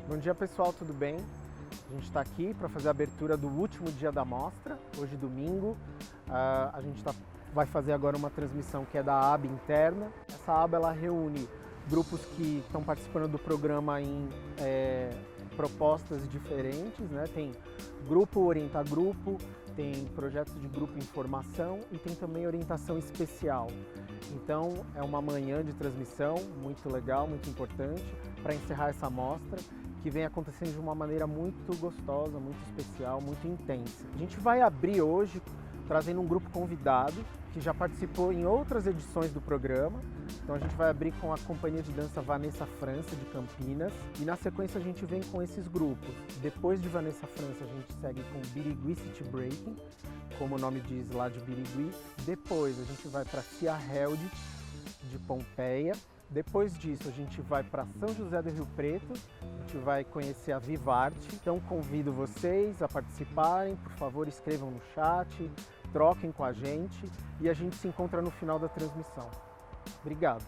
Bom dia pessoal, tudo bem? A gente está aqui para fazer a abertura do último dia da mostra, hoje domingo. A gente vai fazer agora uma transmissão que é da aba interna. Essa aba ela reúne grupos que estão participando do programa em propostas diferentes, né? Tem grupo orientar grupo, tem projetos de grupo em formação e tem também orientação especial. Então é uma manhã de transmissão muito legal, muito importante para encerrar essa mostra, que vem acontecendo de uma maneira muito gostosa, muito especial, muito intensa. A gente vai abrir hoje trazendo um grupo convidado que já participou em outras edições do programa. Então a gente vai abrir com a companhia de dança Vanessa França de Campinas e na sequência a gente vem com esses grupos. Depois de Vanessa França a gente segue com Birigui City Breaking, como o nome diz lá de Birigui. Depois a gente vai para Cia Held de Pompeia. Depois disso a gente vai para São José do Rio Preto, a gente vai conhecer a Vivarte. Então convido vocês a participarem, por favor escrevam no chat, troquem com a gente e a gente se encontra no final da transmissão. Obrigado!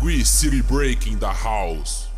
We city breaking the house.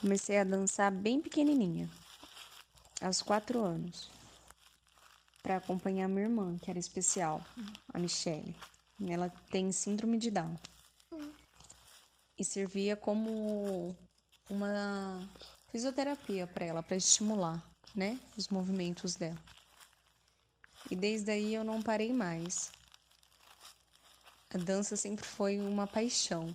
Comecei a dançar bem pequenininha, aos 4 anos, para acompanhar minha irmã, que era especial, a Michelle. Ela tem síndrome de Down. E servia como uma fisioterapia para ela, para estimular, né, os movimentos dela. E desde aí eu não parei mais. A dança sempre foi uma paixão.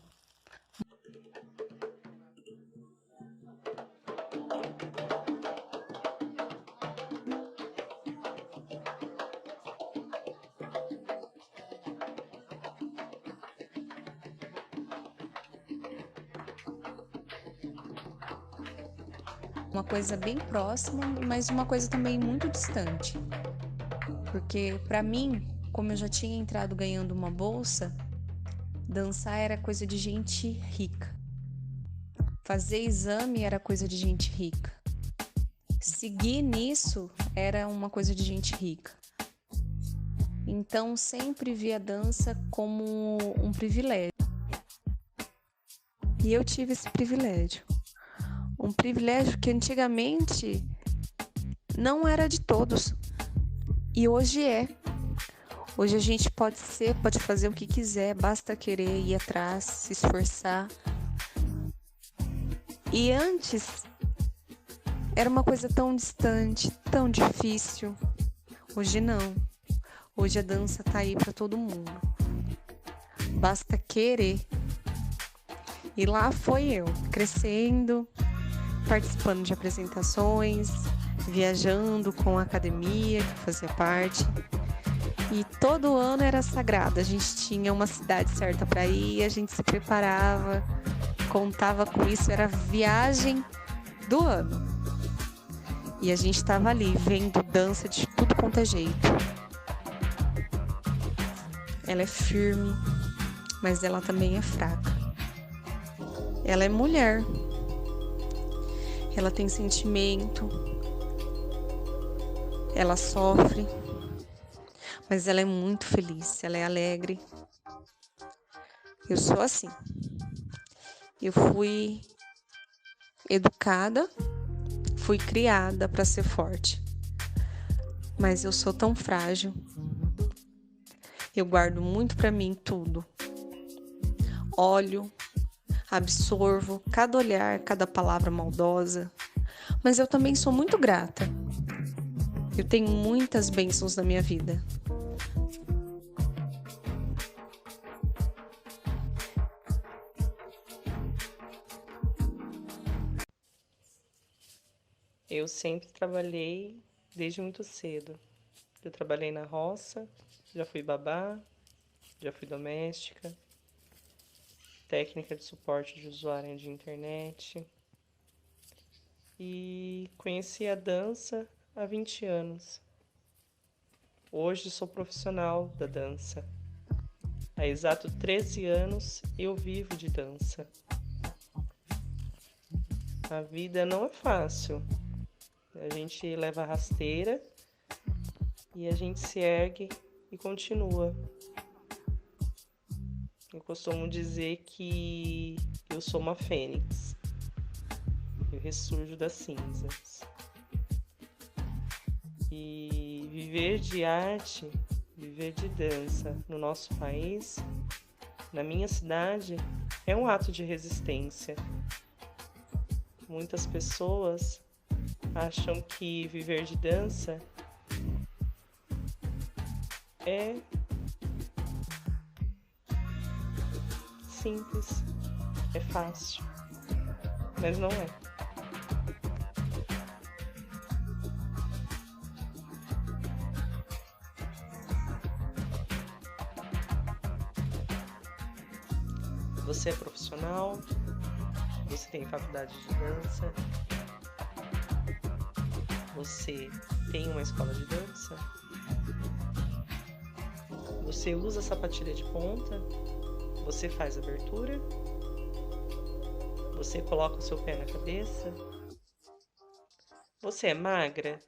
Uma coisa bem próxima, mas uma coisa também muito distante. Porque para mim, como eu já tinha entrado ganhando uma bolsa, dançar era coisa de gente rica. Fazer exame era coisa de gente rica. Seguir nisso era uma coisa de gente rica. Então sempre vi a dança como um privilégio. E eu tive esse privilégio. Um privilégio que antigamente não era de todos. E hoje é. Hoje a gente pode fazer o que quiser, basta querer ir atrás, se esforçar. E antes era uma coisa tão distante, tão difícil. Hoje não. Hoje a dança tá aí para todo mundo. Basta querer. E lá foi eu, crescendo, participando de apresentações, viajando com a academia que fazia parte. E todo ano era sagrado. A gente tinha uma cidade certa para ir, a gente se preparava, contava com isso, era a viagem do ano. E a gente estava ali vendo dança de tudo quanto é jeito. Ela é firme, mas ela também é fraca. Ela é mulher. Ela tem sentimento. Ela sofre. Mas ela é muito feliz, ela é alegre. Eu sou assim. Eu fui educada, fui criada para ser forte. Mas eu sou tão frágil. Eu guardo muito para mim tudo. Olho, absorvo cada olhar, cada palavra maldosa. Mas eu também sou muito grata. Eu tenho muitas bênçãos na minha vida. Eu sempre trabalhei desde muito cedo. Eu trabalhei na roça, já fui babá, já fui doméstica, técnica de suporte de usuário de internet. E conheci a dança há 20 anos. Hoje sou profissional da dança. Há exato 13 anos eu vivo de dança. A vida não é fácil. A gente leva a rasteira e a gente se ergue e continua. Eu costumo dizer que eu sou uma fênix. Eu ressurjo das cinzas. E viver de arte, viver de dança no nosso país, na minha cidade, é um ato de resistência. Muitas pessoas acham que viver de dança é simples, é fácil, mas não é. Você é profissional, você tem faculdade de dança, você tem uma escola de dança, você usa sapatilha de ponta, você faz abertura, você coloca o seu pé na cabeça, você é magra,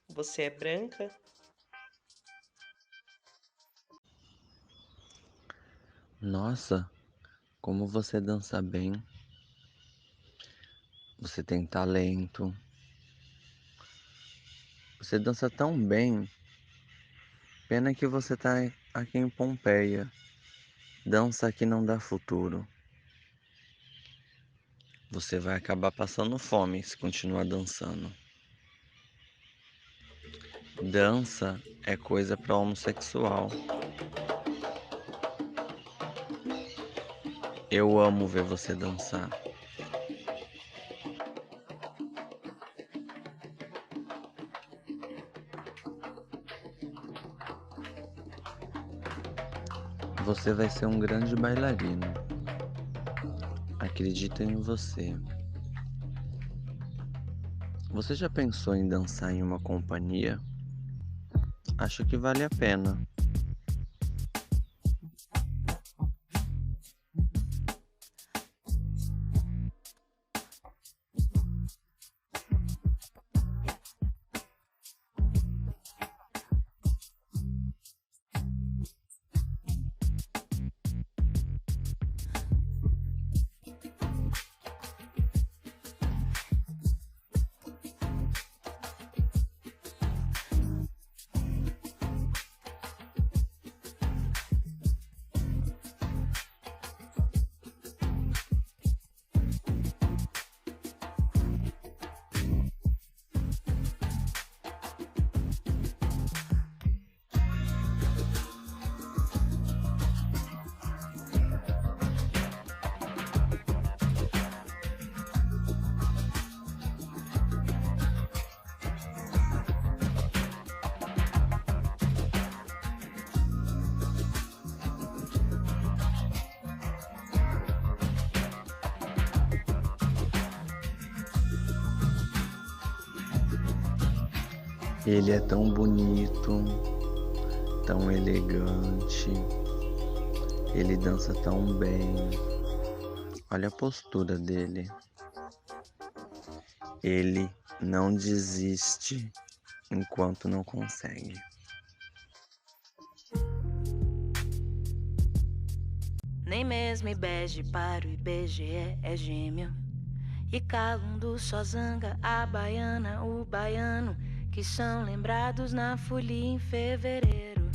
você é branca. Nossa, como você dança bem. Você tem talento. Você dança tão bem. Pena que você tá aqui em Pompeia. Dança que não dá futuro. Você vai acabar passando fome se continuar dançando. Dança é coisa para homossexual. Eu amo ver você dançar. Você vai ser um grande bailarino. Acredito em você. Você já pensou em dançar em uma companhia? Acho que vale a pena. Ele é tão bonito, tão elegante, ele dança tão bem. Olha a postura dele. Ele não desiste enquanto não consegue. Nem mesmo IBGE para o IBGE é gêmeo. E Calundu só zanga a baiana, o baiano, que são lembrados na folia em fevereiro.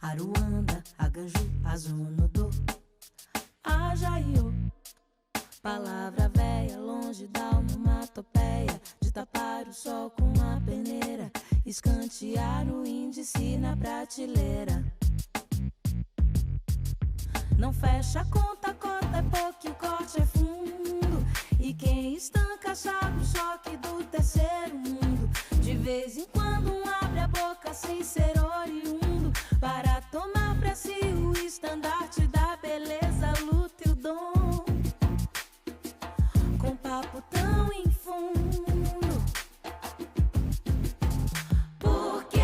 Aruanda, Aganju, Azunodô, Ajaiô. Palavra véia, longe da onomatopeia, de tapar o sol com a peneira, escantear o índice na prateleira. Não fecha a conta, cota é pouco, o corte é fundo. E quem estanca sabe o choque do terceiro mundo. De vez em quando abre a boca sem ser oriundo, para tomar pra si o estandarte da beleza, luta e o dom. Com papo tão infundo. Por que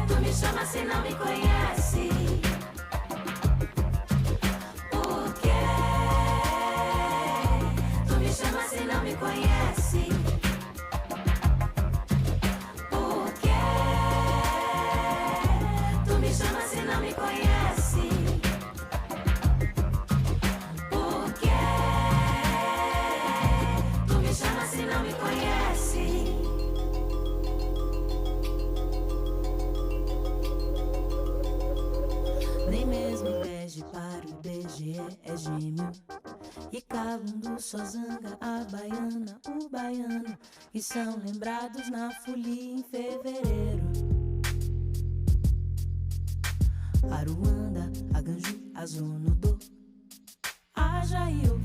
tu me chama se não me conhece? Por que tu me chama se não me conhece? Por que tu me chama se não me conhece? Por que tu me chama se não me conhece? Nem mesmo IBGE para o IBGE é gêmeo. E Calundu só zanga a baiana, o baiano, que são lembrados na folia em fevereiro. Aruanda, Aganju, Azunodô, Ajaiô.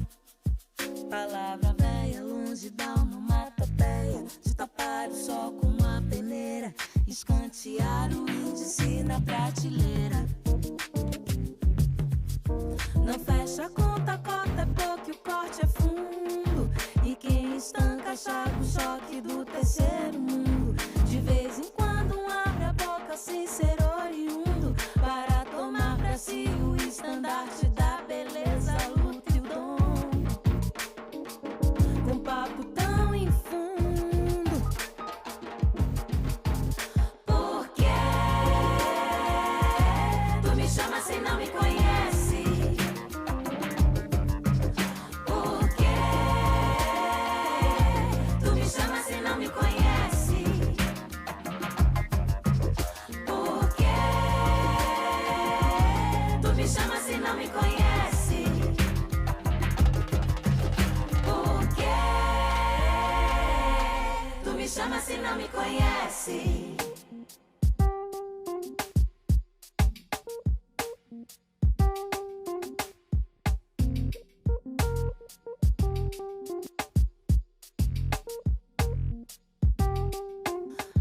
Palavra véia, longe da onomatopeia, de tapar o sol com a peneira, escantear o índice na prateleira. Não fecha a conta, cota é pouco, o corte é fundo. E quem estanca sabe o choque do terceiro mundo. De vez em quando abre a boca sem ser oriundo, para tomar pra si o estandarte da beleza, luta e o dom. Com papo tão infundo. Por que chama se não me conhece? Por quê? Tu me chama se não me conhece? Por quê? Tu me chama se não me conhece? Por quê? Tu me chama se não me conhece?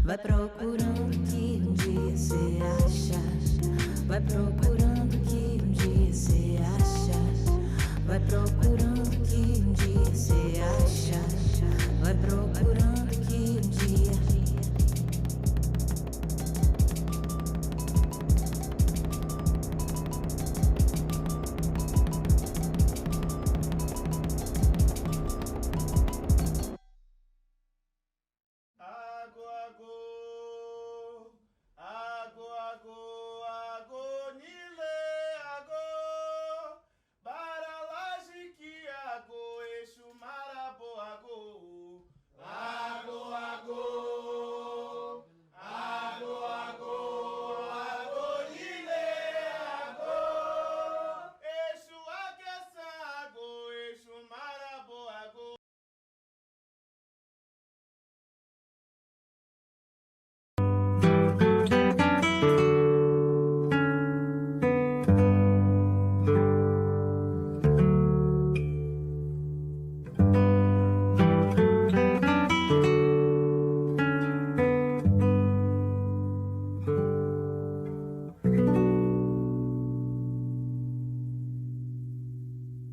Vai procurando que um dia cê acha. Vai procurando que um dia cê acha. Vai procurando que um dia cê acha. Vai procurando que um dia.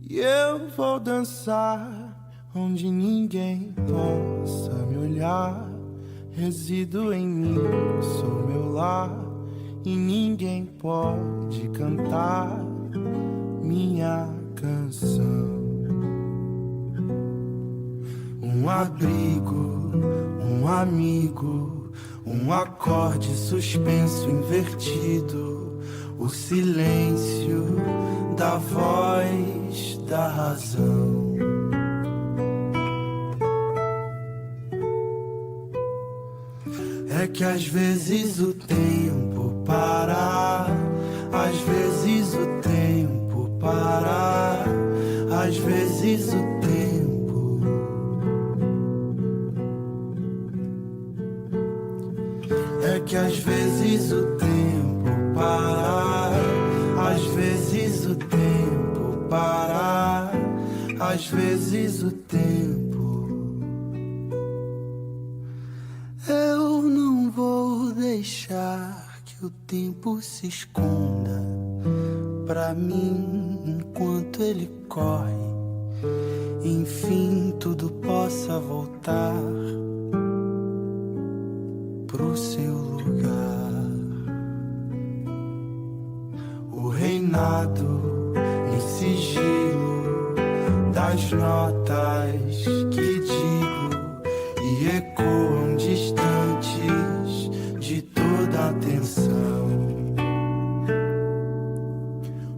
E eu vou dançar onde ninguém possa me olhar. Resido em mim, sou meu lar, e ninguém pode cantar minha canção. Um abrigo, um amigo, um acorde suspenso invertido, o silêncio da voz da razão. É que às vezes o tempo para, às vezes o tempo para, às vezes o tempo. É que às vezes o tempo para, às vezes o tempo para, às vezes o tempo. Eu não vou deixar que o tempo se esconda pra mim enquanto ele corre. Enfim, tudo possa voltar pro seu lugar. O reinado em sigilo das notas que digo e ecoam distantes de toda atenção.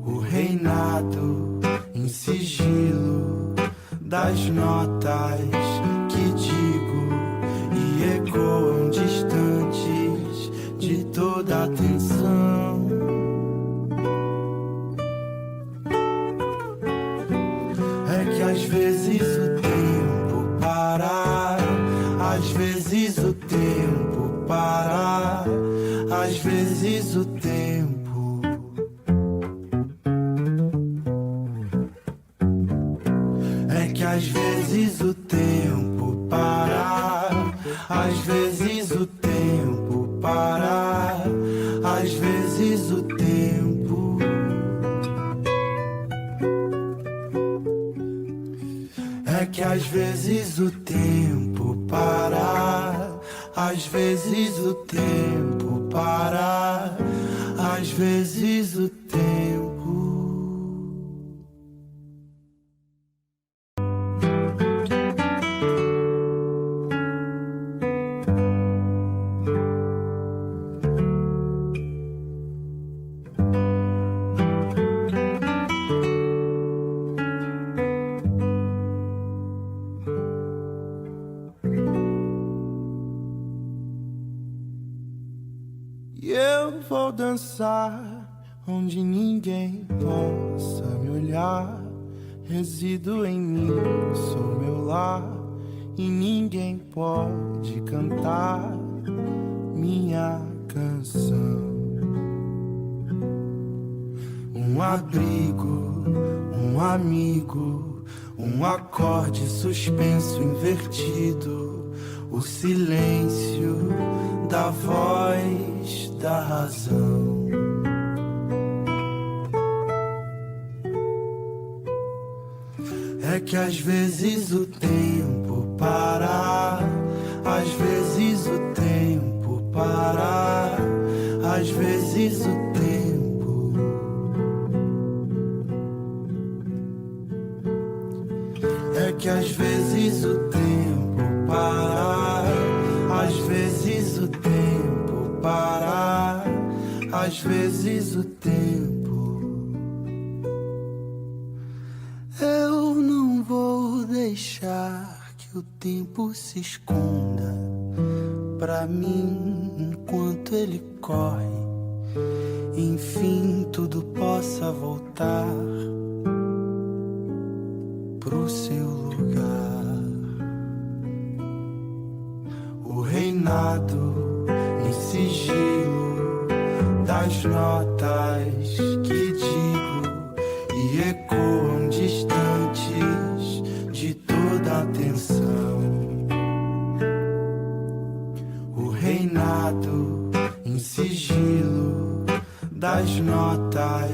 O reinado em sigilo das notas que digo e ecoam distantes de toda atenção. É que às vezes o tempo para, às vezes o tempo para, às vezes o tempo. É que às vezes o tempo para, às vezes o tempo para, às vezes o tempo. É que às vezes o tempo para, às vezes o tempo para, às vezes o tempo. dançar onde ninguém possa me olhar. Resido em mim, sou meu lar, e ninguém pode cantar minha canção. Um abrigo, um amigo, um acorde suspenso invertido, o silêncio da voz da razão. É que às vezes o tempo para, às vezes o tempo para, às vezes o tempo. É que às vezes o tempo para, às vezes o tempo para, às vezes o tempo. Eu não vou deixar que o tempo se esconda pra mim enquanto ele corre. Enfim, tudo possa voltar pro seu lugar. O reinado em sigilo das notas que digo e ecoam distantes de toda atenção. O reinado em sigilo das notas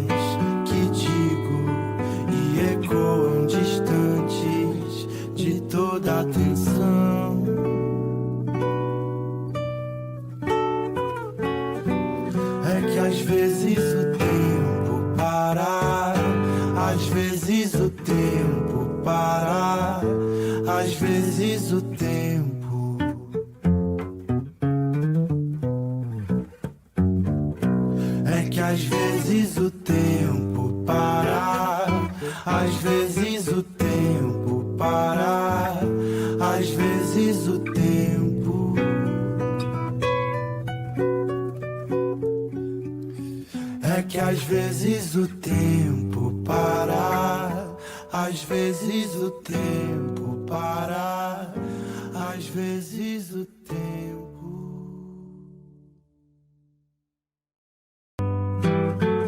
que digo e ecoam distantes de toda atenção. É que às vezes o tempo para, às vezes o tempo para, às vezes o tempo. É que às vezes o tempo para, às vezes o tempo para, às vezes o tempo. É que às vezes o tempo para, às vezes o tempo para, às vezes o tempo.